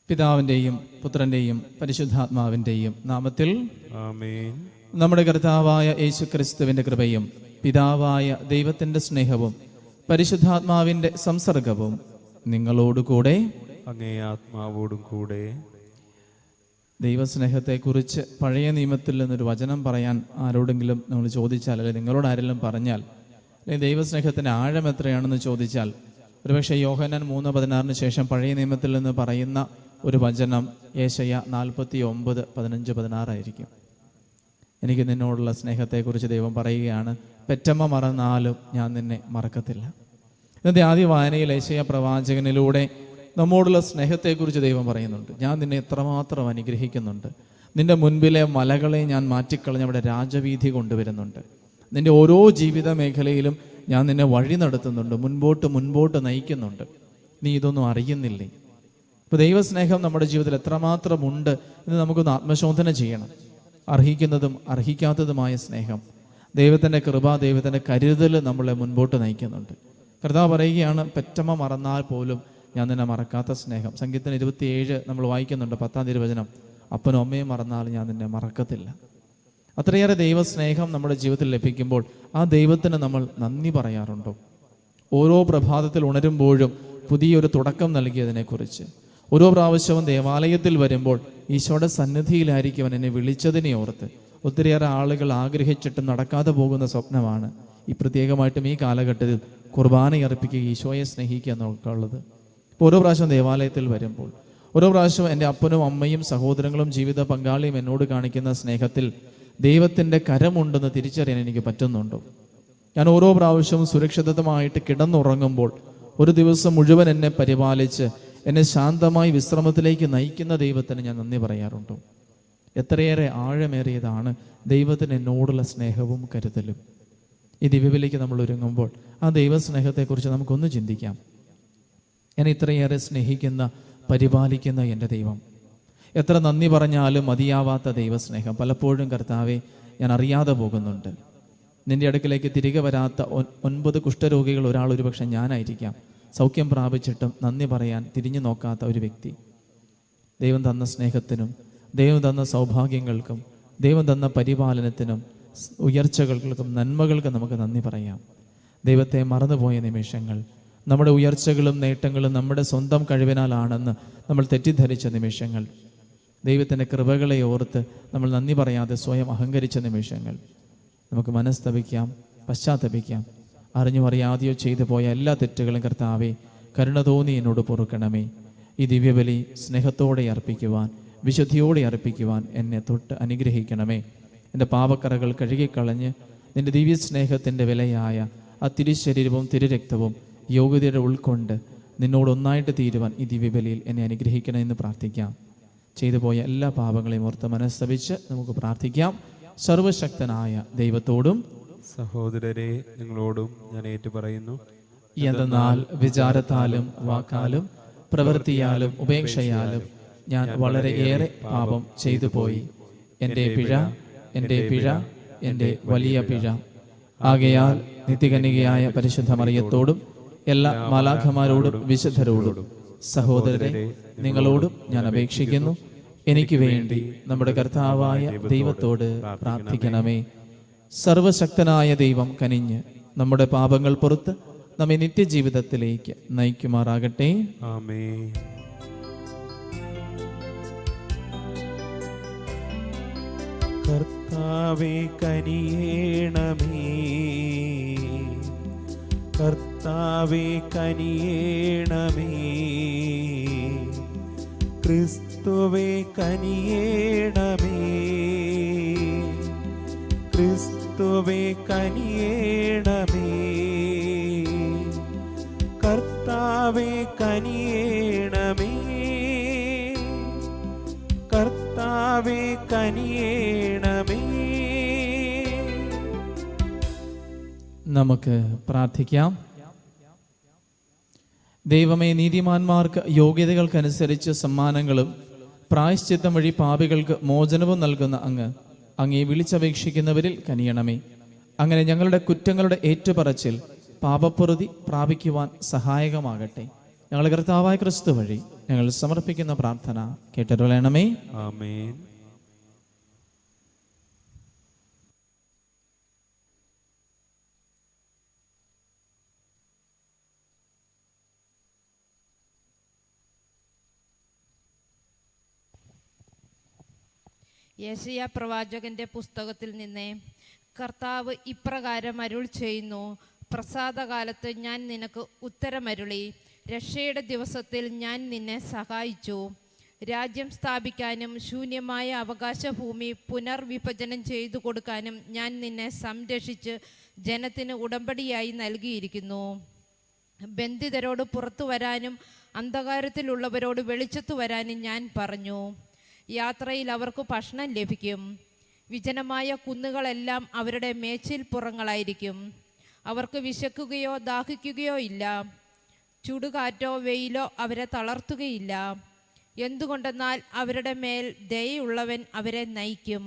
പിതാവിൻ്റെയും പുത്രൻ്റെയും പരിശുദ്ധാത്മാവിൻ്റെയും നാമത്തിൽ ആമേൻ. നമ്മുടെ കർത്താവായ യേശുക്രിസ്തുവിൻ്റെ കൃപയും പിതാവായ ദൈവത്തിൻ്റെ സ്നേഹവും പരിശുദ്ധാത്മാവിൻ്റെ സംസർഗവും നിങ്ങളോടുകൂടെ അങ്ങേ ആത്മാവോടും കൂടെ. ദൈവസ്നേഹത്തെക്കുറിച്ച് പഴയ നിയമത്തിൽ നിന്നൊരു വചനം പറയാൻ ആരോടെങ്കിലും നമ്മൾ ചോദിച്ചാൽ, അല്ലെങ്കിൽ നിങ്ങളോട് ആരെങ്കിലും പറഞ്ഞാൽ, അല്ലെങ്കിൽ ദൈവസ്നേഹത്തിൻ്റെ ആഴം എത്രയാണെന്ന് ചോദിച്ചാൽ, ഒരുപക്ഷെ യോഹന്നാൻ 3:16 ശേഷം പഴയ നിയമത്തിൽ നിന്ന് പറയുന്ന ഒരു വചനം യേശയ്യ 49:15-16 ആയിരിക്കും. എനിക്ക് നിന്നോടുള്ള സ്നേഹത്തെക്കുറിച്ച് ദൈവം പറയുകയാണ്, പെറ്റമ്മ മറന്നാലും ഞാൻ നിന്നെ മറക്കത്തില്ല. ഇന്നത്തെ ആദ്യ വായനയിൽ യേശയ്യ പ്രവാചകനിലൂടെ നമ്മോടുള്ള സ്നേഹത്തെക്കുറിച്ച് ദൈവം പറയുന്നുണ്ട്. ഞാൻ നിന്നെ എത്രമാത്രം അനുഗ്രഹിക്കുന്നുണ്ട്. നിന്റെ മുൻപിലെ മലകളെ ഞാൻ മാറ്റിക്കളഞ്ഞ് അവിടെ രാജവീഥി കൊണ്ടുവരുന്നുണ്ട്. നിന്റെ ഓരോ ജീവിത മേഖലയിലും ഞാൻ നിന്നെ വഴി നടത്തുന്നുണ്ട്, മുൻപോട്ട് നയിക്കുന്നുണ്ട്. നീ ഇതൊന്നും അറിയുന്നില്ലേ? ഇപ്പോൾ ദൈവസ്നേഹം നമ്മുടെ ജീവിതത്തിൽ എത്രമാത്രം ഉണ്ട് എന്ന് നമുക്കൊന്ന് ആത്മശോധന ചെയ്യണം. അർഹിക്കുന്നതും അർഹിക്കാത്തതുമായ സ്നേഹം, ദൈവത്തിൻ്റെ കൃപ, ദൈവത്തിൻ്റെ കരുതൽ നമ്മളെ മുൻപോട്ട് നയിക്കുന്നുണ്ട്. കർത്താവ് പറയുകയാണ്, പെറ്റമ്മ മറന്നാൽ പോലും ഞാൻ നിന്നെ മറക്കാത്ത സ്നേഹം. സംഗീതത്തിന് 27 നമ്മൾ വായിക്കുന്നുണ്ട്, 10-ാം തിരുവചനം, അപ്പനും അമ്മയും മറന്നാൽ ഞാൻ നിന്നെ മറക്കത്തില്ല. അത്രയേറെ ദൈവസ്നേഹം നമ്മുടെ ജീവിതത്തിൽ ലഭിക്കുമ്പോൾ ആ ദൈവത്തിന് നമ്മൾ നന്ദി പറയാറുണ്ടോ? ഓരോ പ്രഭാതത്തിൽ ഉണരുമ്പോഴും പുതിയൊരു തുടക്കം നൽകിയതിനെക്കുറിച്ച്, ഓരോ പ്രാവശ്യവും ദേവാലയത്തിൽ വരുമ്പോൾ ഈശോയുടെ സന്നിധിയിലായിരിക്കും അവൻ എന്നെ വിളിച്ചതിനെ ഓർത്ത് ഒത്തിരിയേറെ ആളുകൾ ആഗ്രഹിച്ചിട്ട് നടക്കാതെ പോകുന്ന സ്വപ്നമാണ് ഈ പ്രത്യേകമായിട്ടും ഈ കാലഘട്ടത്തിൽ കുർബാനയർപ്പിക്കുക, ഈശോയെ സ്നേഹിക്കുക എന്നൊക്കെയുള്ളത്. ഓരോ പ്രാവശ്യം ദേവാലയത്തിൽ വരുമ്പോൾ, ഓരോ പ്രാവശ്യം എൻ്റെ അപ്പനും അമ്മയും സഹോദരങ്ങളും ജീവിത പങ്കാളിയും എന്നോട് കാണിക്കുന്ന സ്നേഹത്തിൽ ദൈവത്തിൻ്റെ കരമുണ്ടെന്ന് തിരിച്ചറിയാൻ എനിക്ക് പറ്റുന്നുണ്ടോ? ഞാൻ ഓരോ പ്രാവശ്യവും സുരക്ഷിതമായിട്ട് കിടന്നുറങ്ങുമ്പോൾ ഒരു ദിവസം മുഴുവൻ എന്നെ പരിപാലിച്ച് എന്നെ ശാന്തമായി വിശ്രമത്തിലേക്ക് നയിക്കുന്ന ദൈവത്തിന് ഞാൻ നന്ദി പറയാറുണ്ടോ? എത്രയേറെ ആഴമേറിയതാണ് ദൈവത്തിന് എന്നോടുള്ള സ്നേഹവും കരുതലും. ഈ ദിവ്യബലിക്ക് നമ്മൾ ഒരുങ്ങുമ്പോൾ ആ ദൈവസ്നേഹത്തെക്കുറിച്ച് നമുക്കൊന്ന് ചിന്തിക്കാം. എന്നെ ഇത്രയേറെ സ്നേഹിക്കുന്ന, പരിപാലിക്കുന്ന എൻ്റെ ദൈവം, എത്ര നന്ദി പറഞ്ഞാലും മതിയാവാത്ത ദൈവസ്നേഹം. പലപ്പോഴും കർത്താവെ, ഞാൻ അറിയാതെ പോകുന്നുണ്ട്. നിന്റെ അടുക്കിലേക്ക് തിരികെ വരാത്ത 9 കുഷ്ഠരോഗികൾ ഒരാൾ ഒരുപക്ഷെ ഞാനായിരിക്കാം. സൗഖ്യം പ്രാപിച്ചിട്ടും നന്ദി പറയാൻ തിരിഞ്ഞു നോക്കാത്ത ഒരു വ്യക്തി. ദൈവം തന്ന സ്നേഹത്തിനും, ദൈവം തന്ന സൗഭാഗ്യങ്ങൾക്കും, ദൈവം തന്ന പരിപാലനത്തിനും, ഉയർച്ചകൾക്കും, നന്മകൾക്കും നമുക്ക് നന്ദി പറയാം. ദൈവത്തെ മറന്നുപോയ നിമിഷങ്ങൾ, നമ്മുടെ ഉയർച്ചകളും നേട്ടങ്ങളും നമ്മുടെ സ്വന്തം കഴിവിനാലാണെന്ന് നമ്മൾ തെറ്റിദ്ധരിച്ച നിമിഷങ്ങൾ, ദൈവത്തിൻ്റെ കൃപകളെ ഓർത്ത് നമ്മൾ നന്ദി പറയാതെ സ്വയം അഹങ്കരിച്ച നിമിഷങ്ങൾ, നമുക്ക് മനസ്തപിക്കാം, പശ്ചാത്തപിക്കാം. അറിഞ്ഞോ അറിയാതെയോ ചെയ്തു പോയ എല്ലാ തെറ്റുകളും കർത്താവേ, കരുണ തോന്നി എന്നോട് പൊറുക്കണമേ. ഈ ദിവ്യബലി സ്നേഹത്തോടെ അർപ്പിക്കുവാൻ, വിശുദ്ധിയോടെ അർപ്പിക്കുവാൻ എന്നെ തൊട്ട് അനുഗ്രഹിക്കണമേ. എൻ്റെ പാപക്കറകൾ കഴുകിക്കളഞ്ഞ് നിൻ്റെ ദിവ്യസ്നേഹത്തിൻ്റെ വിലയായ ആ തിരുശരീരവും തിരുരക്തവും യോഗ്യതയുടെ ഉൾക്കൊണ്ട് നിന്നോടൊന്നായിട്ട് തീരുവാൻ ഈ ദിവ്യബലിയിൽ എന്നെ അനുഗ്രഹിക്കണമെന്ന് പ്രാർത്ഥിക്കാം. ചെയ്തു പോയ എല്ലാ പാപങ്ങളെയും ഓർത്ത് മനസ്തപിച്ച് നമുക്ക് പ്രാർത്ഥിക്കാം. സർവശക്തനായ ദൈവത്തോടും സഹോദരരെ, നിങ്ങളോടും ഞാൻ ഏറ്റുപറയുന്നു, എന്തെന്നാൽ വിചാരത്താലും വാക്കാലും പ്രവൃത്തിയാലും ഉപേക്ഷയാലും ഞാൻ വളരെയേറെ പാപം ചെയ്തു പോയി. എൻ്റെ പിഴ, എൻ്റെ പിഴ, എൻ്റെ വലിയ പിഴ. ആകയാൽ നിത്യകന്യകയായ പരിശുദ്ധ മറിയത്തോടും എല്ലാ മാലാഖമാരോടും വിശുദ്ധരോടും സഹോദരരെ, നിങ്ങളോടും ഞാൻ അപേക്ഷിക്കുന്നു, എനിക്ക് വേണ്ടി നമ്മുടെ കർത്താവായ ദൈവത്തോട് പ്രാർത്ഥിക്കണമേ. സർവശക്തനായ ദൈവം കനിഞ്ഞ് നമ്മുടെ പാപങ്ങൾ പുറത്ത് നമ്മെ നിത്യജീവിതത്തിലേക്ക് നയിക്കുമാറാകട്ടെ. ആമേൻ. കർത്താവേ കനിയേണമേ, കർത്താവേ കനിയേണമേ, ക്രിസ്തുവേ കനിയേണമേ, ക്രിസ്തുവേ കനിയേണമേ, കർത്താവേ കനിയേണമേ, കർത്താവേ കനിയേണമേ. നമുക്ക് പ്രാർത്ഥിക്കാം. ദൈവമേ, നീതിമാന്മാർക്ക് യോഗ്യതകൾക്കനുസരിച്ച് സമ്മാനങ്ങളും പ്രായശ്ചിത്തം വഴി പാപികൾക്ക് മോചനവും നൽകുന്ന അങ്ങേ വിളിച്ചപേക്ഷിക്കുന്നവരിൽ കനിയണമേ. അങ്ങനെ ഞങ്ങളുടെ കുറ്റങ്ങളുടെ ഏറ്റുപറച്ചിൽ പാപപ്രതി പ്രാപിക്കുവാൻ സഹായകമാകട്ടെ. ഞങ്ങൾ കർത്താവായ ക്രിസ്തു വഴി ഞങ്ങൾ സമർപ്പിക്കുന്ന പ്രാർത്ഥന കേട്ടരുളണമേ. ആമേൻ. യെശയ്യാ പ്രവാചകന്റെ പുസ്തകത്തിൽ നിന്ന് കർത്താവ് ഇപ്രകാരം അരുൾ ചെയ്യുന്നു: പ്രസാദകാലത്ത് ഞാൻ നിനക്ക് ഉത്തരമരുളി, രക്ഷയുടെ ദിവസത്തിൽ ഞാൻ നിന്നെ സഹായിച്ചു. രാജ്യം സ്ഥാപിക്കാനും ശൂന്യമായ അവകാശഭൂമി പുനർവിഭജനം ചെയ്തു കൊടുക്കാനും ഞാൻ നിന്നെ സംരക്ഷിച്ച് ജനത്തിന് ഉടമ്പടിയായി നൽകിയിരിക്കുന്നു. ബന്ധിതരോട് പുറത്തു വരാനും അന്ധകാരത്തിലുള്ളവരോട് വെളിച്ചത്തു വരാനും ഞാൻ പറഞ്ഞു. യാത്രയിൽ അവർക്ക് ഭക്ഷണം ലഭിക്കും. വിജനമായ കുന്നുകളെല്ലാം അവരുടെ മേച്ചിൽപ്പുറങ്ങളായിരിക്കും. അവർക്ക് വിശക്കുകയോ ദാഹിക്കുകയോ ഇല്ല. ചുടുകാറ്റോ വെയിലോ അവരെ തളർത്തുകയില്ല. എന്തുകൊണ്ടെന്നാൽ അവരുടെ മേൽ ദയയുള്ളവൻ അവരെ നയിക്കും.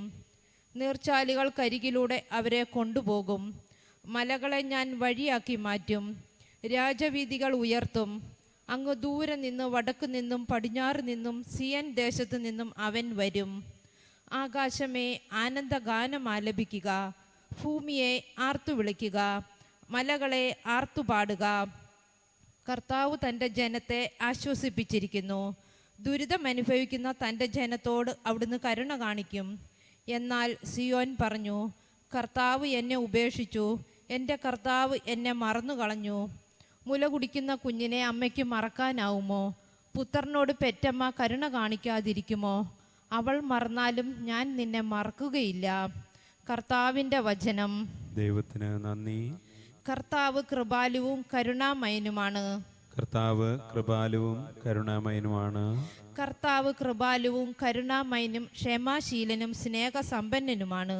നീർച്ചാലുകൾക്കരികിലൂടെ അവരെ കൊണ്ടുപോകും. മലകളെ ഞാൻ വഴിയാക്കി മാറ്റും. രാജവീഥികൾ ഉയർത്തും. അങ്ങ് ദൂരെ നിന്ന് വടക്കു നിന്നും പടിഞ്ഞാറ് നിന്നും സിയൻ ദേശത്തു നിന്നും അവൻ വരും. ആകാശമേ, ആനന്ദഗാനം ആലപിക്കുക. ഭൂമിയെ ആർത്തു വിളിക്കുക. മലകളെ ആർത്തുപാടുക. കർത്താവ് തൻ്റെ ജനത്തെ ആശ്വസിപ്പിച്ചിരിക്കുന്നു. ദുരിതം അനുഭവിക്കുന്ന തൻ്റെ ജനത്തോട് അവിടുന്ന് കരുണ കാണിക്കും. എന്നാൽ സിയോൻ പറഞ്ഞു, കർത്താവ് എന്നെ ഉപേക്ഷിച്ചു, എൻ്റെ കർത്താവ് എന്നെ മറന്നുകളഞ്ഞു. മുല കുടിക്കുന്ന കുഞ്ഞിനെ അമ്മയ്ക്ക് മറക്കാനാവുമോ? പുത്രനോട് പെറ്റമ്മ കരുണ കാണിക്കാതിരിക്കുമോ? അവൾ മറന്നാലും ഞാൻ നിന്നെ മറക്കുകയില്ല. കർത്താവിൻ്റെ വചനം. ദൈവത്തിന് നന്ദി. കർത്താവ് കൃപാലുവും കരുണാമയനുമാണ്. കർത്താവ് കൃപാലുവും കരുണാമയനുമാണ്. കർത്താവ് കൃപാലുവും കരുണാമയനും ക്ഷമാശീലനും സ്നേഹസമ്പന്നനുമാണ്.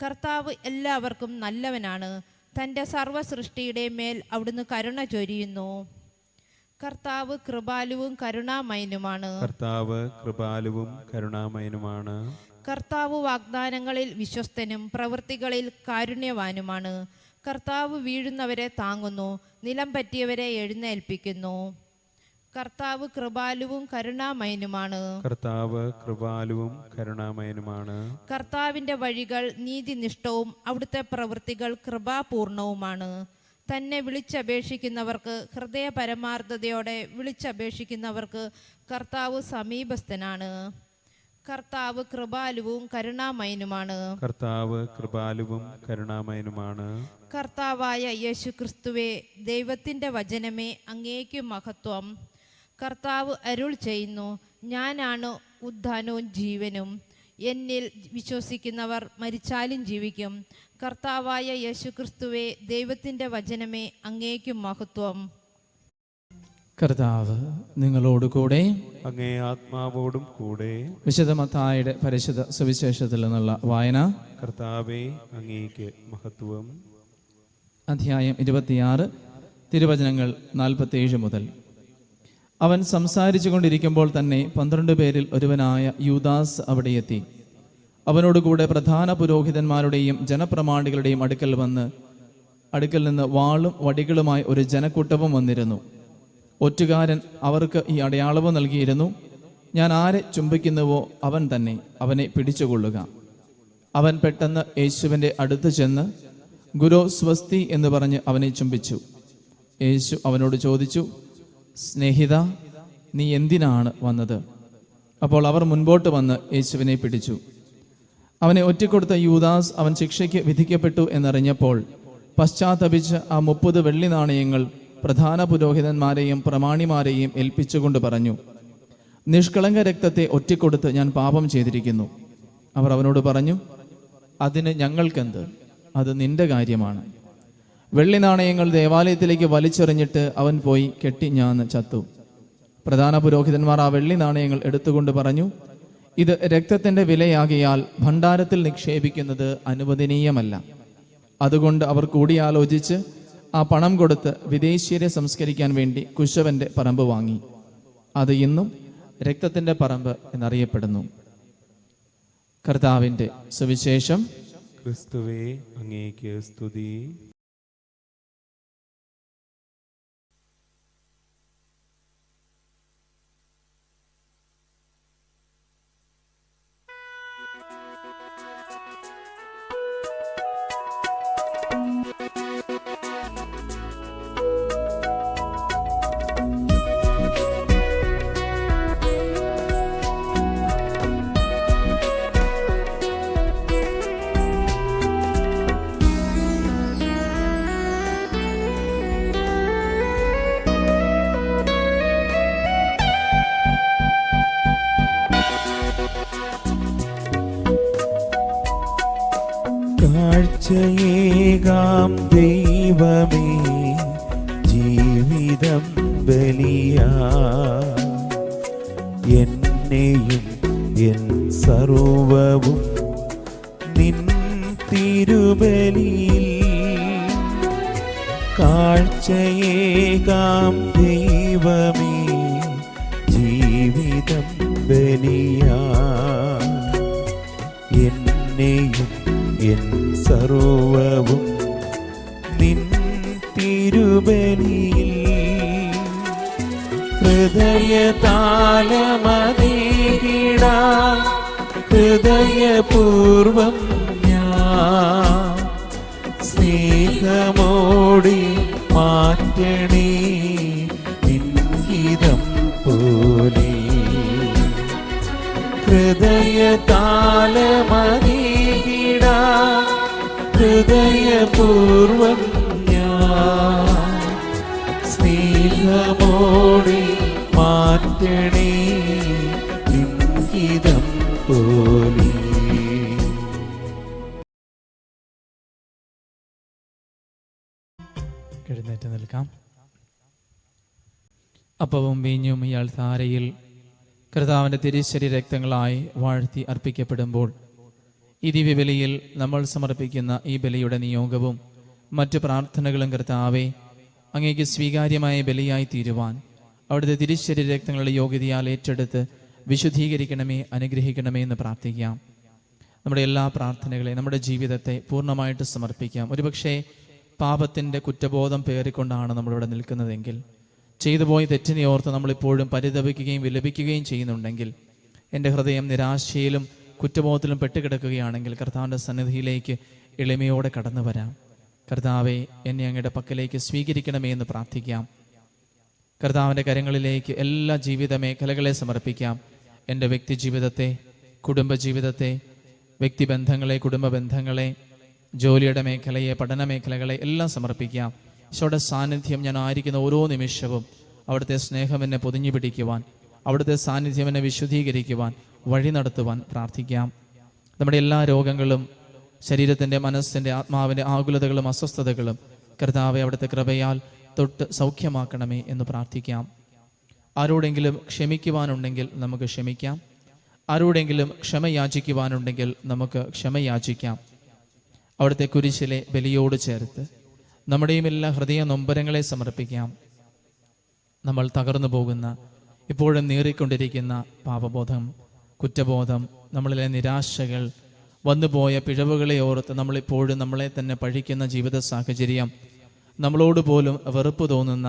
കർത്താവ് എല്ലാവർക്കും നല്ലവനാണ്. തൻ്റെ സർവ്വസൃഷ്ടിയുടെ മേൽ അവിടുന്ന് കരുണ ചൊരിയുന്നു. കർത്താവ് കൃപാലുവും കരുണാമയനുമാണ്. കർത്താവ് കൃപാലുവും കരുണാമയനുമാണ്. കർത്താവ് വാഗ്ദാനങ്ങളിൽ വിശ്വസ്തനും പ്രവൃത്തികളിൽ കാരുണ്യവാനുമാണ്. കർത്താവ് വീഴുന്നവരെ താങ്ങുന്നു, നിലം പറ്റിയവരെ എഴുന്നേൽപ്പിക്കുന്നു. കർത്താവ് കൃപാലുവും കരുണാമയനുമാണ്. കർത്താവ് കൃപാലുവും കരുണാമയനുമാണ്. കർത്താവിൻ്റെ വഴികൾ നീതിനിഷ്ഠവും അവിടുത്തെ പ്രവൃത്തികൾ കൃപാപൂർണവുമാണ്. തന്നെ വിളിച്ചപേക്ഷിക്കുന്നവർക്ക്, ഹൃദയ പരമാർത്ഥതയോടെ വിളിച്ചപേക്ഷിക്കുന്നവർക്ക് കർത്താവ് സമീപസ്ഥനാണ്. കർത്താവ് കൃപാലുവും കരുണാമയനുമാണ്. കർത്താവ് കൃപാലുവും കരുണാമയനുമാണ്. കർത്താവായ യേശു ക്രിസ്തുവേ, ദൈവത്തിൻ്റെ വചനമേ, അങ്ങേക്ക് മഹത്വം. കർത്താവ് അരുൾ ചെയ്യുന്നു: ഞാനാണ് ഉദ്ധാനവും ജീവനും. എന്നിൽ വിശ്വസിക്കുന്നവർ മരിച്ചാലും ജീവിക്കും. കർത്താവായ യേശു ക്രിസ്തുവേ, ദൈവത്തിൻ്റെ വചനമേ, അങ്ങേക്ക് മഹത്വം. കർത്താവ് നിങ്ങളോടുകൂടെ. അങ്ങേ ആത്മാവോടും കൂടെ. വിശുദ്ധ മത്തായിയുടെ പരിശുദ്ധ സുവിശേഷത്തിൽ നിന്നുള്ള വായന. കർത്താവേ, അങ്ങേക്ക് മഹത്വം. അധ്യായം 26, തിരുവചനങ്ങൾ 47 മുതൽ. അവൻ സംസാരിച്ചു കൊണ്ടിരിക്കുമ്പോൾ തന്നെ 12 പേരിൽ ഒരുവനായ യൂദാസ് അവിടെ എത്തി. അവനോടുകൂടെ പ്രധാന പുരോഹിതന്മാരുടെയും ജനപ്രമാണികളുടെയും അടുക്കൽ നിന്ന് വാളും വടികളുമായി ഒരു ജനക്കൂട്ടവും വന്നിരുന്നു. ഒറ്റുകാരൻ അവർക്ക് ഈ അടയാളവും നൽകിയിരുന്നു: ഞാൻ ആരെ ചുംബിക്കുന്നുവോ അവൻ തന്നെ, അവനെ പിടിച്ചുകൊള്ളുക. അവൻ പെട്ടെന്ന് യേശുവിൻ്റെ അടുത്ത് ചെന്ന്, ഗുരു സ്വസ്തി എന്ന് പറഞ്ഞ് അവനെ ചുംബിച്ചു. യേശു അവനോട് ചോദിച്ചു, സ്നേഹിത, നീ എന്തിനാണ് വന്നത്? അപ്പോൾ അവർ മുൻപോട്ട് വന്ന് യേശുവിനെ പിടിച്ചു. അവനെ ഒറ്റിക്കൊടുത്ത യൂദാസ് അവൻ ശിക്ഷയ്ക്ക് വിധിക്കപ്പെട്ടു എന്നറിഞ്ഞപ്പോൾ പശ്ചാത്തപിച്ച് ആ 30 വെള്ളി നാണയങ്ങൾ പ്രധാന പുരോഹിതന്മാരെയും പ്രമാണിമാരെയും ഏൽപ്പിച്ചുകൊണ്ട് പറഞ്ഞു, നിഷ്കളങ്ക രക്തത്തെ ഒറ്റിക്കൊടുത്ത് ഞാൻ പാപം ചെയ്തിരിക്കുന്നു. അവർ അവനോട് പറഞ്ഞു, അതിന് ഞങ്ങൾക്കെന്ത്? അത് നിന്റെ കാര്യമാണ്. വെള്ളി നാണയങ്ങൾ ദേവാലയത്തിലേക്ക് വലിച്ചെറിഞ്ഞിട്ട് അവൻ പോയി കെട്ടിഞ്ഞാന്ന് ചത്തു. പ്രധാന പുരോഹിതന്മാർ ആ വെള്ളി നാണയങ്ങൾ എടുത്തുകൊണ്ട് പറഞ്ഞു, ഇത് രക്തത്തിന്റെ വിലയാകിയാൽ ഭണ്ഡാരത്തിൽ നിക്ഷേപിക്കുന്നത് അനുവദനീയമല്ല. അതുകൊണ്ട് അവർ കൂടിയാലോചിച്ച് ആ പണം കൊടുത്ത് വിദേശീയരെ സംസ്കരിക്കാൻ വേണ്ടി കുശവന്റെ പറമ്പ് വാങ്ങി. അത് ഇന്നും രക്തത്തിന്റെ പറമ്പ് എന്നറിയപ്പെടുന്നു. കർത്താവിന്റെ സുവിശേഷം. ക്രിസ്തുവേ, അങ്ങേക്ക് സ്തുതി. കാഴ്ചയേകാം ദൈവമേ ജീവിതം ബലിയാ, എന്നെയും എൻ സർവവും നിൻ തിരുബലിയിൽ. കാഴ്ചയേകാം ദൈവമേ ജീവിതം ബലിയാ, എന്നെയും എൻ സർവവും നിൻ തിരുബലിയിൽ. ഹൃദയതാളമതീകിടാൻ ഹൃദയപൂർവം ഞാൻ സ്നേഹമോടി മാറ്റണേ നിൻഹിതം പോലെ. ഹൃദയതാളമതീകിടാൻ ഹൃദയപൂർവം ഞാൻ സ്നേഹമോടി മാറ്റണേ നിൻഹിതം പോലെ. എഴുന്നേറ്റ് നിൽക്കാം. അപ്പവും വീഞ്ഞും ഇയാൾ ധാരയിൽ കർത്താവിൻ്റെ തിരുശരീര രക്തങ്ങളായി വാഴ്ത്തി അർപ്പിക്കപ്പെടുമ്പോൾ ഈ ദിവ്യബലിയിൽ നമ്മൾ സമർപ്പിക്കുന്ന ഈ ബലിയുടെ നിയോഗവും മറ്റു പ്രാർത്ഥനകളും കർത്താവെ അങ്ങേക്ക് സ്വീകാര്യമായ ബലിയായി തീരുവാൻ അവിടുത്തെ തിരുശരീര രക്തങ്ങളുടെ യോഗ്യതയാൽ ഏറ്റെടുത്ത് വിശുദ്ധീകരിക്കണമേ, അനുഗ്രഹിക്കണമേ എന്ന് പ്രാർത്ഥിക്കാം. നമ്മുടെ എല്ലാ പ്രാർത്ഥനകളെയും നമ്മുടെ ജീവിതത്തെ പൂർണ്ണമായിട്ട് സമർപ്പിക്കാം. ഒരുപക്ഷെ പാപത്തിൻ്റെ കുറ്റബോധം പേറിക്കൊണ്ടാണ് നമ്മളിവിടെ നിൽക്കുന്നതെങ്കിൽ, ചെയ്തുപോയ തെറ്റിനെ ഓർത്ത് നമ്മളിപ്പോഴും പരിതപിക്കുകയും വിലപിക്കുകയും ചെയ്യുന്നുണ്ടെങ്കിൽ, എൻ്റെ ഹൃദയം നിരാശയിലും കുറ്റബോധത്തിലും പെട്ടുകിടക്കുകയാണെങ്കിൽ കർത്താവിൻ്റെ സന്നിധിയിലേക്ക് എളിമയോടെ കടന്നു വരാം. കർത്താവെ, എന്നെ അങ്ങയുടെ പക്കലേക്ക് സ്വീകരിക്കണമേ എന്ന് പ്രാർത്ഥിക്കാം. കർത്താവിൻ്റെ കരങ്ങളിലേക്ക് എല്ലാ ജീവിത മേഖലകളെ സമർപ്പിക്കാം. എൻ്റെ വ്യക്തി ജീവിതത്തെ, കുടുംബജീവിതത്തെ, വ്യക്തിബന്ധങ്ങളെ, കുടുംബ ബന്ധങ്ങളെ, ജോലിയുടെ മേഖലയെ, പഠന മേഖലകളെ എല്ലാം സമർപ്പിക്കാം. ഈശോയുടെ സാന്നിധ്യം ഞാൻ ആയിരിക്കുന്ന ഓരോ നിമിഷവും അവിടുത്തെ സ്നേഹം എന്നെ പൊതിഞ്ഞു പിടിക്കുവാൻ, അവിടുത്തെ സാന്നിധ്യം എന്നെ വിശുദ്ധീകരിക്കുവാൻ, വഴി നടത്തുവാൻ പ്രാർത്ഥിക്കാം. നമ്മുടെ എല്ലാ രോഗങ്ങളും, ശരീരത്തിൻ്റെ, മനസ്സിൻ്റെ, ആത്മാവിൻ്റെ ആകുലതകളും അസ്വസ്ഥതകളും കർത്താവെ അവിടുത്തെ കൃപയാൽ തൊട്ട് സൗഖ്യമാക്കണമേ എന്ന് പ്രാർത്ഥിക്കാം. ആരോടെങ്കിലും ക്ഷമിക്കുവാനുണ്ടെങ്കിൽ നമുക്ക് ക്ഷമിക്കാം. ആരോടെങ്കിലും ക്ഷമ യാചിക്കുവാനുണ്ടെങ്കിൽ നമുക്ക് ക്ഷമ യാചിക്കാം. അവിടുത്തെ കുരിശിലെ ബലിയോട് ചേർത്ത് നമ്മുടെയും എല്ലാ ഹൃദയ നൊമ്പരങ്ങളെ സമർപ്പിക്കാം. നമ്മൾ തകർന്നു പോകുന്ന, ഇപ്പോഴും നീറിക്കൊണ്ടിരിക്കുന്ന പാപബോധം, കുറ്റബോധം, നമ്മളിലെ നിരാശകൾ, വന്നുപോയ പിഴവുകളെ ഓർത്ത് നമ്മളിപ്പോഴും നമ്മളെ തന്നെ പഴിക്കുന്ന ജീവിത സാഹചര്യം, നമ്മളോട് പോലും വെറുപ്പ് തോന്നുന്ന,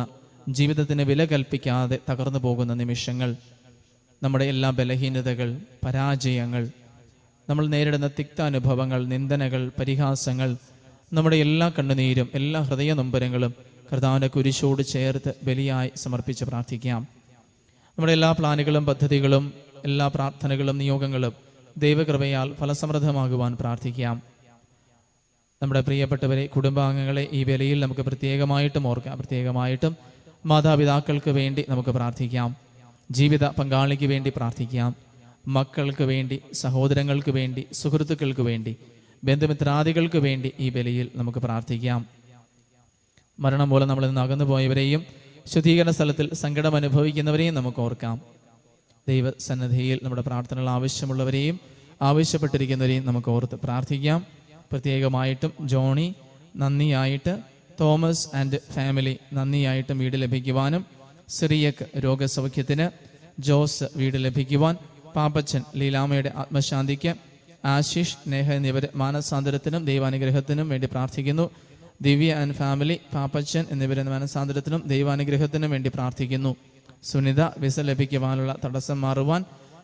ജീവിതത്തിന് വില കൽപ്പിക്കാതെ തകർന്നു പോകുന്ന നിമിഷങ്ങൾ, നമ്മുടെ എല്ലാ ബലഹീനതകൾ, പരാജയങ്ങൾ, നമ്മൾ നേരിടുന്ന തിക്താനുഭവങ്ങൾ, നിന്ദനകൾ, പരിഹാസങ്ങൾ, നമ്മുടെ എല്ലാ കണ്ണുനീരും, എല്ലാ ഹൃദയ നൊമ്പരങ്ങളും കർത്താവിൻ്റെ കുരിശോട് ചേർത്ത് ബലിയായി സമർപ്പിച്ച് പ്രാർത്ഥിക്കാം. നമ്മുടെ എല്ലാ പ്ലാനുകളും, പദ്ധതികളും, എല്ലാ പ്രാർത്ഥനകളും, നിയോഗങ്ങളും ദൈവകൃപയാൽ ഫലസമൃദ്ധമാകുവാൻ പ്രാർത്ഥിക്കാം. നമ്മുടെ പ്രിയപ്പെട്ടവരെ, കുടുംബാംഗങ്ങളെ ഈ ബലിയിൽ നമുക്ക് പ്രത്യേകമായിട്ടും ഓർക്കാം. പ്രത്യേകമായിട്ടും മാതാപിതാക്കൾക്ക് വേണ്ടി നമുക്ക് പ്രാർത്ഥിക്കാം. ജീവിത പങ്കാളിക്ക് വേണ്ടി പ്രാർത്ഥിക്കാം. മക്കൾക്ക് വേണ്ടി, സഹോദരങ്ങൾക്ക് വേണ്ടി, സുഹൃത്തുക്കൾക്ക് വേണ്ടി, ബന്ധുമിത്രാദികൾക്ക് വേണ്ടി ഈ ബലിയിൽ നമുക്ക് പ്രാർത്ഥിക്കാം. മരണം മൂലം നമ്മളിൽ നിന്ന് അകന്നുപോയവരെയും ശുദ്ധീകരണ സ്ഥലത്തിൽ സങ്കടം അനുഭവിക്കുന്നവരെയും നമുക്ക് ഓർക്കാം. ദൈവസന്നിധിയിൽ നമ്മുടെ പ്രാർത്ഥനകൾ ആവശ്യമുള്ളവരെയും ആവശ്യപ്പെട്ടിരിക്കുന്നവരെയും നമുക്ക് ഓർത്ത് പ്രാർത്ഥിക്കാം. പ്രത്യേകമായിട്ടും ജോണി നന്ദിയായിട്ട്, തോമസ് ആൻഡ് ഫാമിലി നന്ദിയായിട്ടും വീട് ലഭിക്കുവാനും, സിറിയക്ക് രോഗസൗഖ്യത്തിന്, ജോസ് വീട് ലഭിക്കുവാൻ, പാപ്പച്ചൻ ലീലാമയുടെ ആത്മശാന്തിക്ക്, ആശിഷ്, നേഹ എന്നിവർ മാനസാന്തരത്തിനും ദൈവാനുഗ്രഹത്തിനും വേണ്ടി പ്രാർത്ഥിക്കുന്നു. ദിവ്യ ആൻഡ് ഫാമിലി, പാപ്പച്ചൻ എന്നിവരെ മാനസാന്തരത്തിനും ദൈവാനുഗ്രഹത്തിനും വേണ്ടി പ്രാർത്ഥിക്കുന്നു. സുനിത വിസ ലഭിക്കുവാനുള്ള തടസ്സം മാറുവാൻ,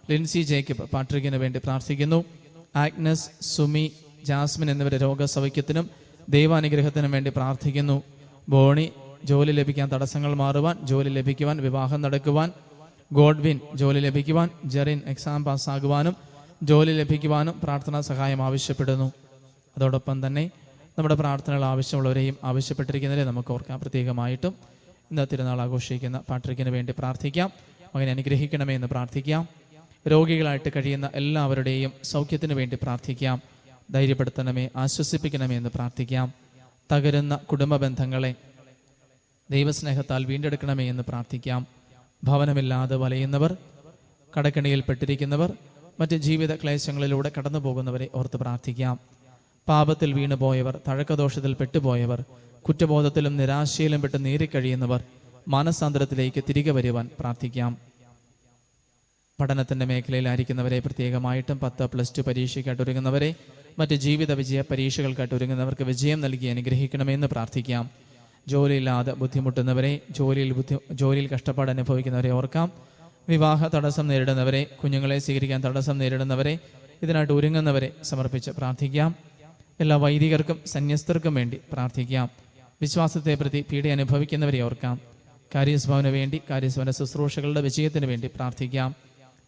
ലിൻസി ജേക്കബ് പാട്രിക്കിന് വേണ്ടി പ്രാർത്ഥിക്കുന്നു. ആഗ്നസ്, സുമി, ജാസ്മിൻ എന്നിവരുടെ രോഗസൗഖ്യത്തിനും ദൈവാനുഗ്രഹത്തിനും വേണ്ടി പ്രാർത്ഥിക്കുന്നു. ബോണി ജോലി ലഭിക്കാൻ തടസ്സങ്ങൾ മാറുവാൻ, ജോലി ലഭിക്കുവാൻ, വിവാഹം നടക്കുവാൻ, ഗോഡ്വിൻ ജോലി ലഭിക്കുവാൻ, ജെറിൻ എക്സാം പാസ്സാകുവാനും ജോലി ലഭിക്കുവാനും പ്രാർത്ഥനാ സഹായം ആവശ്യപ്പെടുന്നു. അതോടൊപ്പം തന്നെ നമ്മുടെ പ്രാർത്ഥനകൾ ആവശ്യമുള്ളവരെയും ആവശ്യപ്പെട്ടിരിക്കുന്നവരെ നമുക്ക് ഓർക്കാം. പ്രത്യേകമായിട്ടും ഇന്ന് തിരുനാൾ ആഘോഷിക്കുന്ന പാട്രിക്കിന് വേണ്ടി പ്രാർത്ഥിക്കാം. മകനെ അനുഗ്രഹിക്കണമേ എന്ന് പ്രാർത്ഥിക്കാം. രോഗികളായിട്ട് കഴിയുന്ന എല്ലാവരുടെയും സൗഖ്യത്തിന് വേണ്ടി പ്രാർത്ഥിക്കാം. ധൈര്യപ്പെടുത്തണമേ, ആശ്വസിപ്പിക്കണമേ എന്ന് പ്രാർത്ഥിക്കാം. തകരുന്ന കുടുംബ ബന്ധങ്ങളെ ദൈവസ്നേഹത്താൽ വീണ്ടെടുക്കണമേ എന്ന് പ്രാർത്ഥിക്കാം. ഭവനമില്ലാതെ വലയുന്നവർ, കടക്കെണിയിൽപ്പെട്ടിരിക്കുന്നവർ, മറ്റ് ജീവിത ക്ലേശങ്ങളിലൂടെ കടന്നു പോകുന്നവരെ ഓർത്ത് പ്രാർത്ഥിക്കാം. പാപത്തിൽ വീണുപോയവർ, തഴക്കദോഷത്തിൽ പെട്ടുപോയവർ, കുറ്റബോധത്തിലും നിരാശയിലും പെട്ട് നീറിക്കഴിയുന്നവർ മാനസാന്തരത്തിലേക്ക് തിരികെ വരുവാൻ പ്രാർത്ഥിക്കാം. പഠനത്തിൻ്റെ മേഖലയിലായിരിക്കുന്നവരെ, പ്രത്യേകമായിട്ടും 10+2 പരീക്ഷയ്ക്കായിട്ട് ഒരുങ്ങുന്നവരെ, മറ്റ് ജീവിത വിജയ പരീക്ഷകൾക്കായിട്ട് ഒരുങ്ങുന്നവർക്ക് വിജയം നൽകി അനുഗ്രഹിക്കണമെന്ന് പ്രാർത്ഥിക്കാം. ജോലിയില്ലാതെ ബുദ്ധിമുട്ടുന്നവരെ, ജോലിയിൽ കഷ്ടപ്പാട് അനുഭവിക്കുന്നവരെ ഓർക്കാം. വിവാഹ തടസ്സം നേരിടുന്നവരെ, കുഞ്ഞുങ്ങളെ സ്വീകരിക്കാൻ തടസ്സം നേരിടുന്നവരെ, ഇതിനായിട്ട് ഒരുങ്ങുന്നവരെ സമർപ്പിച്ച് പ്രാർത്ഥിക്കാം. എല്ലാ വൈദികർക്കും സന്യസ്തർക്കും വേണ്ടി പ്രാർത്ഥിക്കാം. വിശ്വാസത്തെ പ്രതി പീഡ അനുഭവിക്കുന്നവരെ ഓർക്കാം. കാര്യസ്ഭവന് വേണ്ടി, കാര്യസ്ഭവന ശുശ്രൂഷകളുടെ വിജയത്തിന് വേണ്ടി പ്രാർത്ഥിക്കാം.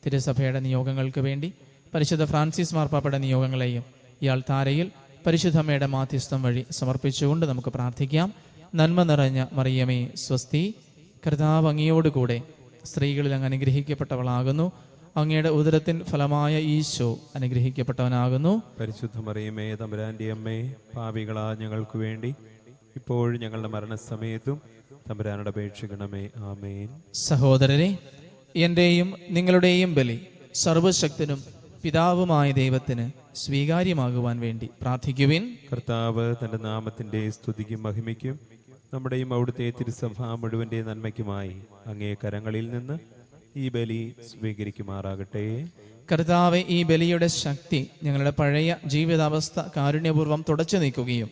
തിരുസഭയുടെ നിയോഗങ്ങൾക്ക് വേണ്ടി, പരിശുദ്ധ ഫ്രാൻസിസ് മാർപ്പാപ്പയുടെ നിയോഗങ്ങളെയും ഇയാൾ താരയിൽ പരിശുദ്ധമ്മയുടെ മാധ്യസ്ഥം വഴി സമർപ്പിച്ചുകൊണ്ട് നമുക്ക് പ്രാർത്ഥിക്കാം. നന്മ നിറഞ്ഞ മറിയമേ സ്വസ്തി, കർത്താവ് അങ്ങയോടുകൂടെ സ്ത്രീകളിൽ അങ്ങ് അനുഗ്രഹിക്കപ്പെട്ടവളാകുന്നു. അങ്ങയുടെ ഉദരത്തിൻ ഫലമായ ഈശോ അനുഗ്രഹിക്കപ്പെട്ടവനാകുന്നു. പരിശുദ്ധ മറിയമേ തമ്പുരാന്റെ അമ്മേ, പാപികളാ ഞങ്ങൾക്ക് വേണ്ടി ഇപ്പോഴും ഞങ്ങളുടെ മരണസമയത്തും തമ്പുരാനോട് അപേക്ഷിക്കണമേ. ആമേൻ. സഹോദരരെ, എൻ്റെയും നിങ്ങളുടെയും ബലി സർവശക്തനും പിതാവുമായ ദൈവത്തിന് സ്വീകാര്യമാകുവാൻ വേണ്ടി പ്രാർത്ഥിക്കുവിൻ. കർത്താവ് തന്റെ നാമത്തിന്റെ സ്തുതിക്കും മഹിമയ്ക്കും നമ്മുടെയും അവിടുത്തെ തിരുസഭ മുഴുവന്റെ നന്മയ്ക്കുമായി അങ്ങേ കരങ്ങളിൽ നിന്ന് ഈ ബലി സ്വീകരിക്കുമാറാകട്ടെ. കർത്താവെ, ഈ ബലിയുടെ ശക്തി ഞങ്ങളുടെ പഴയ ജീവിതാവസ്ഥ കാരുണ്യപൂർവ്വം തുടച്ചു നീക്കുകയും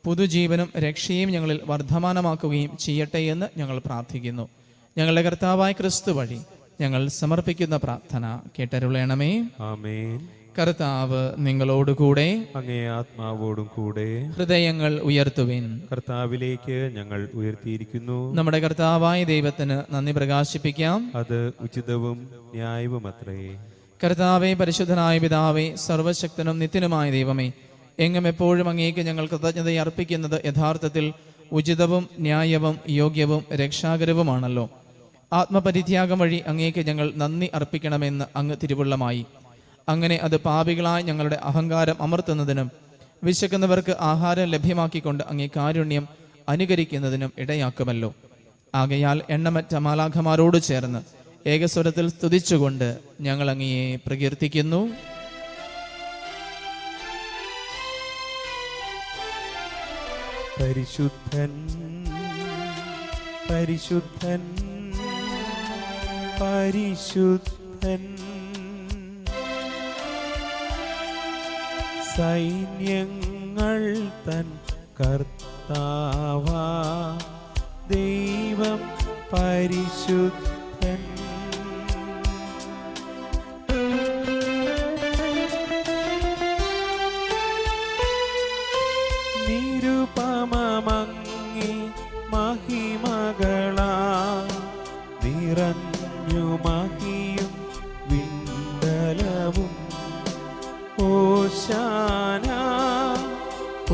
പുതുജീവനും രക്ഷയും ഞങ്ങളിൽ വർദ്ധമാനമാക്കുകയും ചെയ്യട്ടെ എന്ന് ഞങ്ങൾ പ്രാർത്ഥിക്കുന്നു. ഞങ്ങളുടെ കർത്താവായ ക്രിസ്തു വഴി ഞങ്ങൾ സമർപ്പിക്കുന്ന പ്രാർത്ഥന കേട്ടരുളേണമേ. ആമേൻ. കർത്താവ് നിങ്ങളോടുകൂടെ, അങ്ങേ ആത്മാവോടും കൂടെ. ഹൃദയങ്ങൾ ഉയർത്തുവിൻ. കർത്താവിലേക്ക് ഞങ്ങൾ ഉയർത്തിയിരിക്കുന്നു. നമ്മുടെ കർത്താവായ ദൈവത്തിന് നന്ദി പ്രകാശിപ്പിക്കാം. അത് ഉചിതവും ന്യായവുമത്രേ. കർത്താവേ, പരിശുദ്ധനായ പിതാവേ, സർവശക്തനും നിത്യനുമായ ദൈവമേ, എങ്ങും എപ്പോഴും അങ്ങേക്ക് ഞങ്ങൾ കൃതജ്ഞത അർപ്പിക്കുന്നത് യഥാർത്ഥത്തിൽ ഉചിതവും ന്യായവും യോഗ്യവും രക്ഷാകരവുമാണല്ലോ. ആത്മപരിത്യാഗം വഴി അങ്ങേക്ക് ഞങ്ങൾ നന്ദി അർപ്പിക്കണമെന്ന് അങ്ങ് തിരുവുള്ളമായി. അങ്ങനെ അത് പാപികളായ ഞങ്ങളുടെ അഹങ്കാരം അമർത്തുന്നതിനും വിശക്കുന്നവർക്ക് ആഹാരം ലഭ്യമാക്കിക്കൊണ്ട് അങ്ങേ കാരുണ്യം അനുകരിക്കുന്നതിനും ഇടയാക്കുമല്ലോ. ആകയാൽ എണ്ണമറ്റ മാലാഖമാരോട് ചേർന്ന് ഏകസ്വരത്തിൽ സ്തുതിച്ചുകൊണ്ട് ഞങ്ങൾ അങ്ങയെ പ്രകീർത്തിക്കുന്നു. പരിശുദ്ധൻ, പരിശുദ്ധൻ, പരിശുദ്ധൻ, സൈന്യങ്ങൾ തൻ കർത്താവാ ദൈവം പരിശുദ്ധൻ. നിരുപമങ്ങി മഹിമകളാ നിറഞ്ഞു മഹിയും വിണ്ടലവും. ഓശാന,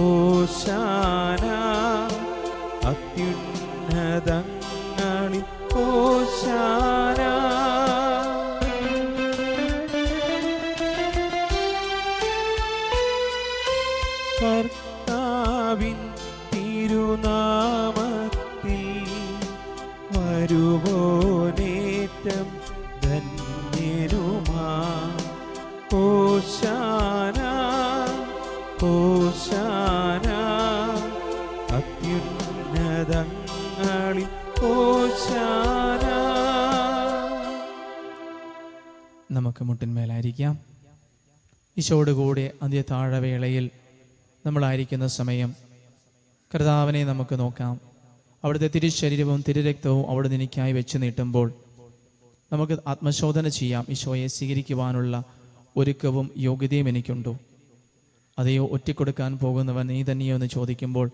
ഓശാന, അത്യുന്നതങ്ങളിൽ ഓശാന. കർത്താവിൻ തിരുനാമത്തിൽ വരുവോനേറ്റം ധന്യരുമാ. ഓശാന, ഓശാന, അത്യുന്നതങ്ങളിൽ ഓശാന. നമുക്ക് മുട്ടിന്മേലായിരിക്കാം. ഈശോടുകൂടെ അന്ത്യതാഴവേളയിൽ നമ്മളായിരിക്കുന്ന സമയം കർത്താവിനെ നമുക്ക് നോക്കാം. അവിടുത്തെ തിരുശരീരവും തിരുരക്തവും അവിടുന്ന് എനിക്കായി വെച്ച് നീട്ടുമ്പോൾ നമുക്ക് ആത്മശോധന ചെയ്യാം. ഈശോയെ സ്വീകരിക്കുവാനുള്ള ഒരുക്കവും യോഗ്യതയും എനിക്കുണ്ടോ? അതെയോ ഒറ്റിക്കൊടുക്കാൻ പോകുന്നവൻ നീ തന്നെയോ എന്ന് ചോദിക്കുമ്പോൾ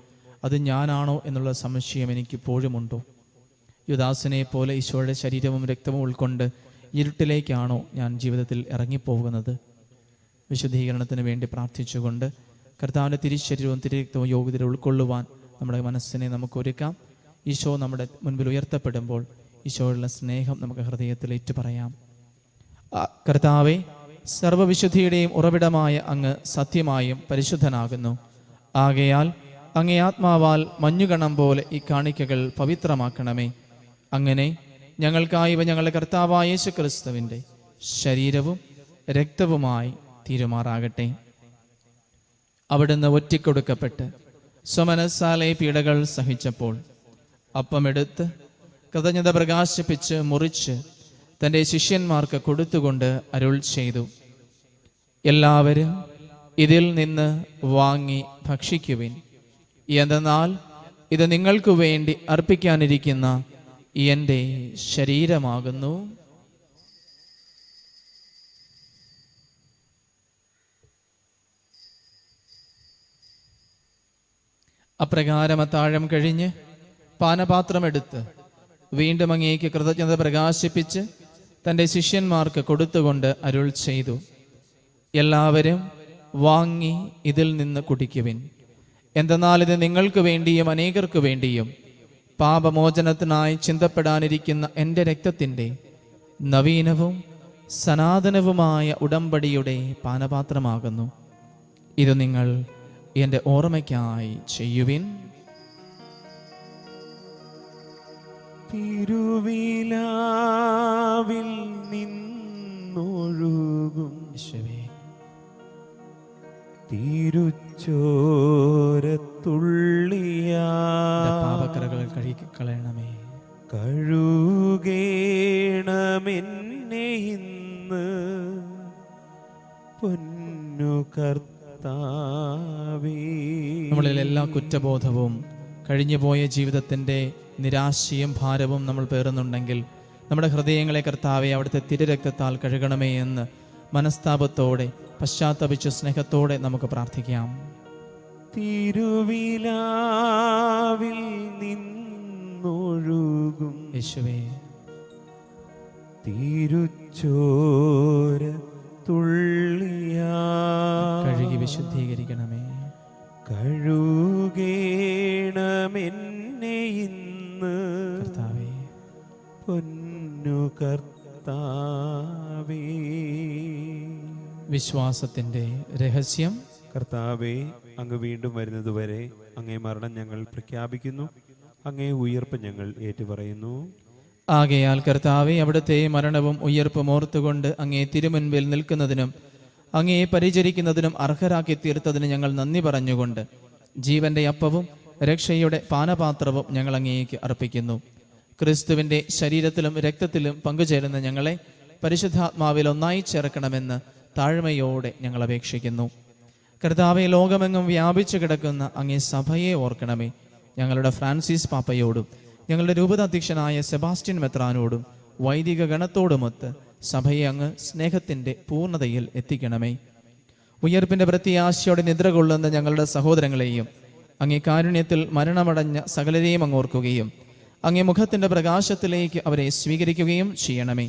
അത് ഞാനാണോ എന്നുള്ള സംശയം എനിക്കിപ്പോഴുമുണ്ടോ? യുദാസിനെ പോലെ ഈശോയുടെ ശരീരവും രക്തവും ഉൾക്കൊണ്ട് ഇരുട്ടിലേക്കാണോ ഞാൻ ജീവിതത്തിൽ ഇറങ്ങിപ്പോകുന്നത്? വിശുദ്ധീകരണത്തിന് വേണ്ടി പ്രാർത്ഥിച്ചുകൊണ്ട് കർത്താവിൻ്റെ തിരുശരീരവും തിരുരക്തവും യോഗ്യതയിൽ ഉൾക്കൊള്ളുവാൻ നമ്മുടെ മനസ്സിനെ നമുക്ക് ഒരുക്കാം. ഈശോ നമ്മുടെ മുൻപിൽ ഉയർത്തപ്പെടുമ്പോൾ ഈശോയുള്ള സ്നേഹം നമുക്ക് ഹൃദയത്തിൽ ഏറ്റുപറയാം. കർത്താവെ, സർവ്വവിശുദ്ധിയുടെയും ഉറവിടമായ അങ്ങ് സത്യമായും പരിശുദ്ധനാകുന്നു. ആകയാൽ അങ്ങേ ആത്മാവാൽ മഞ്ഞുകണം പോലെ ഈ കാണിക്കകൾ പവിത്രമാക്കണമേ. അങ്ങനെ ഞങ്ങൾക്കായി ഇവ ഞങ്ങളുടെ കർത്താവായ യേശു ക്രിസ്തുവിൻ്റെ ശരീരവും രക്തവുമായി തീരുമാറാകട്ടെ. അവിടുന്ന് ഒറ്റിക്കൊടുക്കപ്പെട്ട് സ്വമനസ്സാലെ പീഡകൾ സഹിച്ചപ്പോൾ അപ്പമെടുത്ത് കൃതജ്ഞത പ്രകാശിപ്പിച്ച് മുറിച്ച് തൻ്റെ ശിഷ്യന്മാർക്ക് കൊടുത്തുകൊണ്ട് അരുൾ ചെയ്തു, എല്ലാവരും ഇതിൽ നിന്ന് വാങ്ങി ഭക്ഷിക്കുവിൻ. എന്തെന്നാൽ ഇത് നിങ്ങൾക്ക് വേണ്ടി അർപ്പിക്കാനിരിക്കുന്ന എൻ്റെ ശരീരമാകുന്നു. അപ്രകാരം അത്താഴം കഴിഞ്ഞ് പാനപാത്രമെടുത്ത് വീണ്ടും അങ്ങേക്ക് കൃതജ്ഞത പ്രകാശിപ്പിച്ച് തൻ്റെ ശിഷ്യന്മാർക്ക് കൊടുത്തുകൊണ്ട് അരുൾ ചെയ്തു, എല്ലാവരും വാങ്ങി ഇതിൽ നിന്ന് കുടിക്കുവിൻ. എന്തെന്നാൽ ഇത് നിങ്ങൾക്ക് വേണ്ടിയും അനേകർക്ക് വേണ്ടിയും പാപമോചനത്തിനായി ചിന്തപ്പെടാനിരിക്കുന്ന എൻ്റെ രക്തത്തിൻ്റെ നവീനവും സനാതനവുമായ ഉടമ്പടിയുടെ പാനപാത്രമാകുന്നു. ഇത് നിങ്ങൾ എൻ്റെ ഓർമ്മയ്ക്കായി ചെയ്യുവിൻ. തിരുവിലാവിൽ നിന്നൊഴുകും തിരുച്ചോരത്തുള്ളിയാ പാപക്കറകൾ കഴുകിക്കളയണമേ. കഴുകേണമെന്നെ ഇന്ന് പൊന്നു കർത്താവേ. നമ്മളിൽ എല്ലാ കുറ്റബോധവും കഴിഞ്ഞുപോയ ജീവിതത്തിൻ്റെ നിരാശയും ഭാരവും നമ്മൾ പേറുന്നുണ്ടെങ്കിൽ നമ്മുടെ ഹൃദയങ്ങളെ കർത്താവെ അവിടുത്തെ തിരുരക്തത്താൽ കഴുകണമേ എന്ന് മനസ്താപത്തോടെ പശ്ചാത്തപിച്ച സ്നേഹത്തോടെ നമുക്ക് പ്രാർത്ഥിക്കാം. തിരുവിലാവിൽ നിന്നൊഴുകും യേശുവേ തിരുച്ചോര തുള്ളിയാ കഴുകി വിശുദ്ധീകരിക്കണമേ. കഴുകേണമെന്നെ ഇന്ന് കർത്താവേ പൊന്നു കർത്താവേ. വിശ്വാസത്തിൻ്റെ രഹസ്യം. കർത്താവേ, അങ്ങ് വീണ്ടും വരുന്നതുവരെ അങ്ങേ മരണം ഞങ്ങൾ പ്രഖ്യാപിക്കുന്നു, അങ്ങേ ഉയർപ്പ് ഞങ്ങൾ ഏറ്റുപറയുന്നു. ആകയാൽ കർത്താവെ അവിടുത്തെ മരണവും ഉയർപ്പും ഓർത്തുകൊണ്ട് അങ്ങേ തിരുമുൻപിൽ നിൽക്കുന്നതിനും അങ്ങയെ പരിചരിക്കുന്നതിനും അർഹരാക്കി തീർത്തതിന് ഞങ്ങൾ നന്ദി പറഞ്ഞുകൊണ്ട് ജീവന്റെ അപ്പവും രക്ഷയുടെ പാനപാത്രവും ഞങ്ങൾ അങ്ങേക്ക് അർപ്പിക്കുന്നു. ക്രിസ്തുവിൻ്റെ ശരീരത്തിലും രക്തത്തിലും പങ്കുചേരുന്ന ഞങ്ങളെ പരിശുദ്ധാത്മാവിൽ ഒന്നായി ചേർക്കണമെന്ന് താഴ്മയോടെ ഞങ്ങൾ അപേക്ഷിക്കുന്നു. കർത്താവെ, ലോകമെങ്ങും വ്യാപിച്ചു കിടക്കുന്ന അങ്ങേ സഭയെ ഓർക്കണമേ. ഞങ്ങളുടെ ഫ്രാൻസിസ് പാപ്പയോടും ഞങ്ങളുടെ രൂപതാധ്യക്ഷനായ സെബാസ്റ്റ്യൻ മെത്രാനോടും വൈദിക ഗണത്തോടുമൊത്ത് സഭയെ അങ്ങ് സ്നേഹത്തിൻ്റെ പൂർണ്ണതയിൽ എത്തിക്കണമേ. ഉയർപ്പിൻ്റെ പ്രത്യാശയോടെ നിദ്ര കൊള്ളുന്ന ഞങ്ങളുടെ സഹോദരങ്ങളെയും അങ്ങേ കാരുണ്യത്തിൽ മരണമടഞ്ഞ സകലരെയും അങ്ങോർക്കുകയും അങ്ങേ മുഖത്തിൻ്റെ പ്രകാശത്തിലേക്ക് അവരെ സ്വീകരിക്കുകയും ചെയ്യണമേ.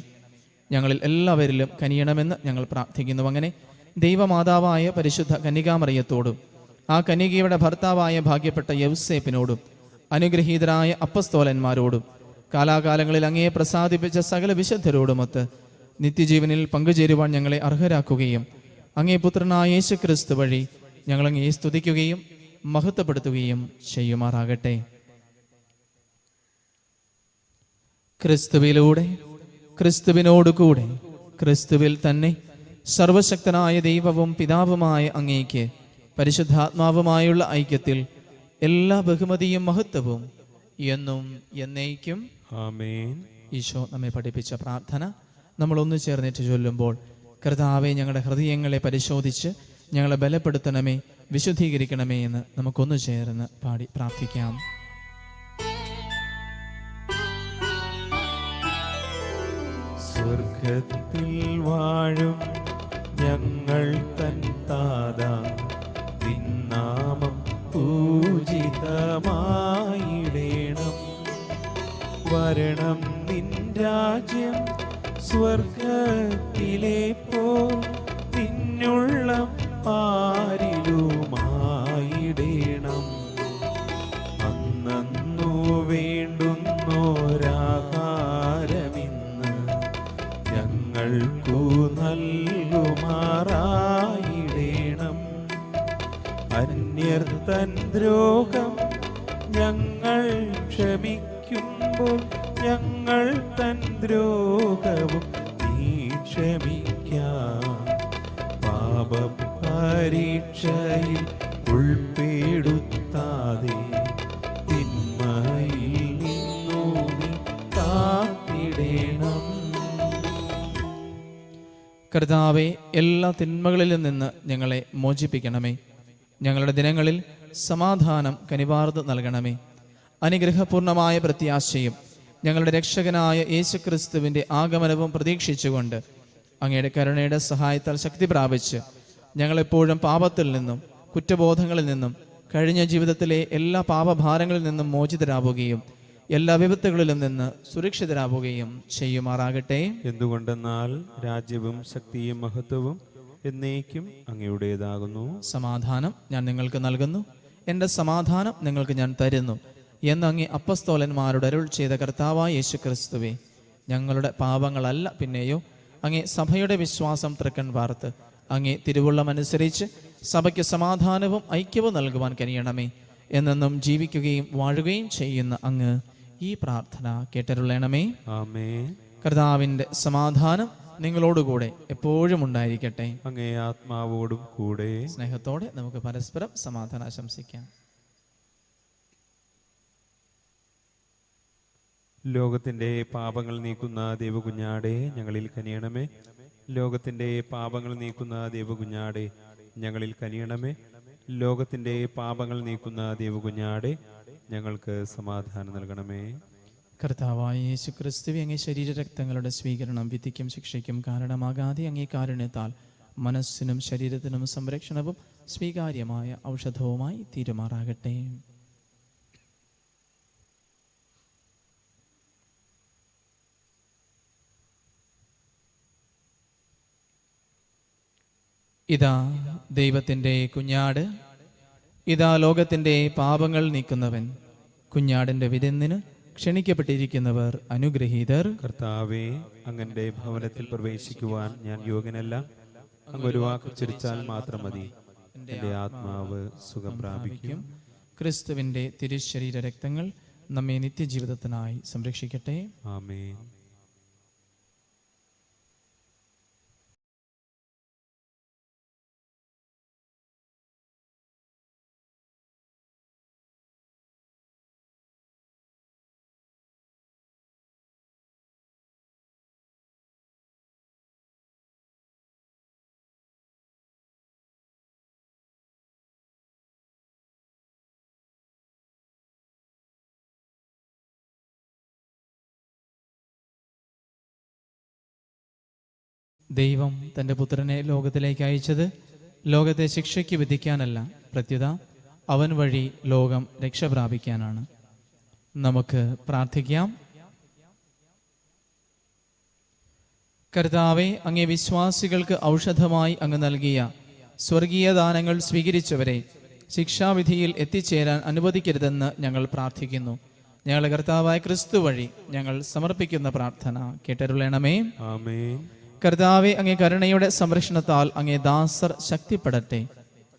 ഞങ്ങളിൽ എല്ലാവരിലും കനിയണമെന്ന് ഞങ്ങൾ പ്രാർത്ഥിക്കുന്നു. അങ്ങനെ ദൈവമാതാവായ പരിശുദ്ധ കന്യകാമറിയത്തോടും ആ കന്യകയുടെ ഭർത്താവായ ഭാഗ്യപ്പെട്ട യൗസേപ്പിനോടും അനുഗ്രഹീതരായ അപ്പസ്തോലന്മാരോടും കാലാകാലങ്ങളിൽ അങ്ങയെ പ്രസാദിപ്പിച്ച സകല വിശുദ്ധരോടുമൊത്ത് നിത്യജീവനിൽ പങ്കുചേരുവാൻ ഞങ്ങളെ അർഹരാക്കുകയും അങ്ങേ പുത്രനായ യേശു ക്രിസ്തു വഴി ഞങ്ങൾ അങ്ങയെ സ്തുതിക്കുകയും മഹത്വപ്പെടുത്തുകയും ചെയ്യുമാറാകട്ടെ. ക്രിസ്തുവിലൂടെ, ക്രിസ്തുവിനോടുകൂടെ, ക്രിസ്തുവിൽ തന്നെ സർവശക്തനായ ദൈവവും പിതാവുമായ അങ്ങേക്ക് പരിശുദ്ധാത്മാവുമായുള്ള ഐക്യത്തിൽ എല്ലാ ബഹുമതിയും മഹത്വവും എന്നും എന്നേക്കും ആമേൻ. ഈശോ നമ്മെ പഠിപ്പിച്ച പ്രാർത്ഥന നമ്മൾ ഒന്നു ചേർന്നിട്ട് ചൊല്ലുമ്പോൾ, കർത്താവെ, ഞങ്ങളുടെ ഹൃദയങ്ങളെ പരിശോധിച്ച് ഞങ്ങളെ ബലപ്പെടുത്തണമേ, വിശുദ്ധീകരിക്കണമേ എന്ന് നമുക്കൊന്നു ചേർന്ന് പാടി പ്രാർത്ഥിക്കാം. സ്വർഗത്തിൽ വാഴും ഞങ്ങൾ തൻ താതാ, നിന്നാമം പൂജിതമായിടേണം. വരണം നിൻ രാജ്യം, സ്വർഗത്തിലെ പോൽ നിന്നുള്ള പാരിലുമായിടേണം. അന്നു വേണ്ടുന്നോരാഹാരമിന്ന് ഞങ്ങൾക്ക് നൽകുമാറായിടേണം. അന്യർ തൻ ദ്രോഹം ഞങ്ങൾ ക്ഷമിക്കുമ്പോൾ ഞങ്ങൾ തൻ ദ്രോഹവും നീ ക്ഷമിക്കാം. പാപപരീക്ഷയിൽ ഉൾപ്പെടുത്താതെ തിന്മയിൽ നിന്നു നീ കാത്തിടേണം. കർത്താവേ, എല്ലാ തിന്മകളിലും നിന്ന് ഞങ്ങളെ മോചിപ്പിക്കണമേ. ഞങ്ങളുടെ ദിനങ്ങളിൽ സമാധാനം കനിവാർന്ന് നൽകണമേ. അനുഗ്രഹപൂർണമായ പ്രത്യാശയും ഞങ്ങളുടെ രക്ഷകനായ യേശുക്രിസ്തുവിൻ്റെ ആഗമനവും പ്രതീക്ഷിച്ചുകൊണ്ട് അങ്ങയുടെ കരുണയുടെ സഹായത്താൽ ശക്തി പ്രാപിച്ച് ഞങ്ങളെപ്പോഴും പാപത്തിൽ നിന്നും കുറ്റബോധങ്ങളിൽ നിന്നും കഴിഞ്ഞ ജീവിതത്തിലെ എല്ലാ പാപഭാരങ്ങളിൽ നിന്നും മോചിതരാവുകയും എല്ലാ വിപത്തുകളിലും നിന്ന് സുരക്ഷിതരാവുകയും ചെയ്യുമാറാകട്ടെ. എന്തുകൊണ്ടെന്നാൽ രാജ്യവും ശക്തിയും മഹത്വവും എന്നേക്കും അങ്ങയുടേതാകുന്നു. സമാധാനം ഞാൻ നിങ്ങൾക്ക് നൽകുന്നു, എൻ്റെ സമാധാനം നിങ്ങൾക്ക് ഞാൻ തരുന്നു എന്ന് അങ്ങേ അപ്പസ്തോലന്മാരുടെ അരുൾ ചെയ്ത കർത്താവായ യേശുക്രിസ്തുവേ, ഞങ്ങളുടെ പാപങ്ങളല്ല പിന്നെയോ അങ്ങേ സഭയുടെ വിശ്വാസം തൃക്കൺ വാർത്ത് അങ്ങേ തിരുവുള്ളമനുസരിച്ച് സഭയ്ക്ക് സമാധാനവും ഐക്യവും നൽകുവാൻ കഴിയണമേ. എന്നെന്നും ജീവിക്കുകയും വാഴുകയും ചെയ്യുന്ന അങ്ങ് ഈ പ്രാർത്ഥന കേട്ടരുളണമേ. ആമേൻ. കർത്താവിൻ്റെ സമാധാനം നിങ്ങളോടുകൂടെ എപ്പോഴും ഉണ്ടായിരിക്കട്ടെ. അങ്ങേ ആത്മാവോടും കൂടെ. സ്നേഹത്തോടെ നമുക്ക് പരസ്പരം സമാധാനം ആശംസിക്കാം. ലോകത്തിന്റെ പാപങ്ങൾ നീക്കുന്ന ദൈവകുഞ്ഞാടെ ഞങ്ങളിൽ കനിയണമേ. ലോകത്തിന്റെ പാപങ്ങൾ നീക്കുന്ന ദൈവകുഞ്ഞാടെ ഞങ്ങളിൽ കനിയണമേ. ലോകത്തിന്റെ പാപങ്ങൾ നീക്കുന്ന ദൈവകുഞ്ഞാടെ ഞങ്ങൾക്ക് സമാധാനം നൽകണമേ. കർത്താവായ യേശുക്രിസ്തുവേ, അങ്ങേ ശരീരരക്തങ്ങളുടെ സ്വീകരണം വിധിക്കും ശിക്ഷയ്ക്കും കാരണമാകാതെ അങ്ങേ കാരുണ്യത്താൽ മനസ്സിനും ശരീരത്തിനും സംരക്ഷണവും സ്വീകാര്യമായ ഔഷധവുമായി തീരുമാറാകട്ടെ. ഇതാ ദൈവത്തിൻ്റെ കുഞ്ഞാട്, ഇതാ ലോകത്തിൻ്റെ പാപങ്ങൾ നീക്കുന്നവൻ. കുഞ്ഞാടിൻ്റെ വിരുന്നിന് ക്ഷണിക്കപ്പെട്ടിരിക്കുന്നവർ അനുഗ്രഹീതർ. കർത്താവേ, അങ്ങന്റെ ഭവനത്തിൽ പ്രവേശിക്കുവാൻ ഞാൻ യോഗ്യനല്ല. അങ്ങ് ഒരു വാക്ക് ഉച്ചരിച്ചാൽ മാത്രം മതി, എൻ്റെ ആത്മാവ് സുഖം പ്രാപിക്കും. ക്രിസ്തുവിൻ്റെ തിരുശരീര രക്തങ്ങൾ നമ്മെ നിത്യജീവിതത്തിനായി സംരക്ഷിക്കട്ടെ. ആമേൻ. ദൈവം തൻ്റെ പുത്രനെ ലോകത്തിലേക്ക് അയച്ചത് ലോകത്തെ ശിക്ഷയ്ക്ക് വിധിക്കാനല്ല, പ്രത്യുത അവൻ വഴി ലോകം രക്ഷ പ്രാപിക്കാനാണ്. നമുക്ക് പ്രാർത്ഥിക്കാം. കർത്താവെ, അങ്ങേ വിശ്വാസികൾക്ക് ഔഷധമായി അങ്ങ് നൽകിയ സ്വർഗീയ ദാനങ്ങൾ സ്വീകരിച്ചവരെ ശിക്ഷാവിധിയിൽ എത്തിച്ചേരാൻ അനുവദിക്കരുതെന്ന് ഞങ്ങൾ പ്രാർത്ഥിക്കുന്നു. ഞങ്ങളുടെ കർത്താവായ ക്രിസ്തു വഴി ഞങ്ങൾ സമർപ്പിക്കുന്ന പ്രാർത്ഥന കേട്ടരുളണമേ. ആമേൻ. കർത്താവെ, അങ്ങേ കരുണയുടെ സംരക്ഷണത്താൽ അങ്ങേ ദാസർ ശക്തിപ്പെടട്ടെ.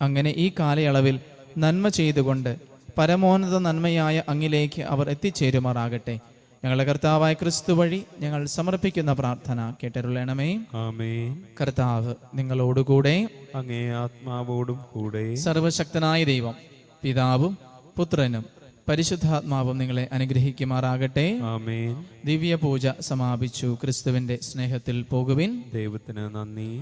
അങ്ങനെ ഈ കാലയളവിൽ നന്മ ചെയ്തുകൊണ്ട് പരമോന്നത നന്മയായ അങ്ങിലേക്ക് അവർ എത്തിച്ചേരുമാറാകട്ടെ. ഞങ്ങളുടെ കർത്താവായ ക്രിസ്തു വഴി ഞങ്ങൾ സമർപ്പിക്കുന്ന പ്രാർത്ഥന കേട്ടരുളണമേ. ആമേൻ. കർത്താവ് നിങ്ങളോടുകൂടെ, അങ്ങേ ആത്മാവോടും കൂടെ. സർവശക്തനായ ദൈവം പിതാവും പുത്രനും പരിശുദ്ധാത്മാവും നിങ്ങളെ അനുഗ്രഹിക്കുമാറാകട്ടെ. ആമേൻ. ദിവ്യ പൂജ സമാപിച്ചു. ക്രിസ്തുവിന്റെ സ്നേഹത്തിൽ പോകുവിൻ. ദൈവത്തിന് നന്ദി.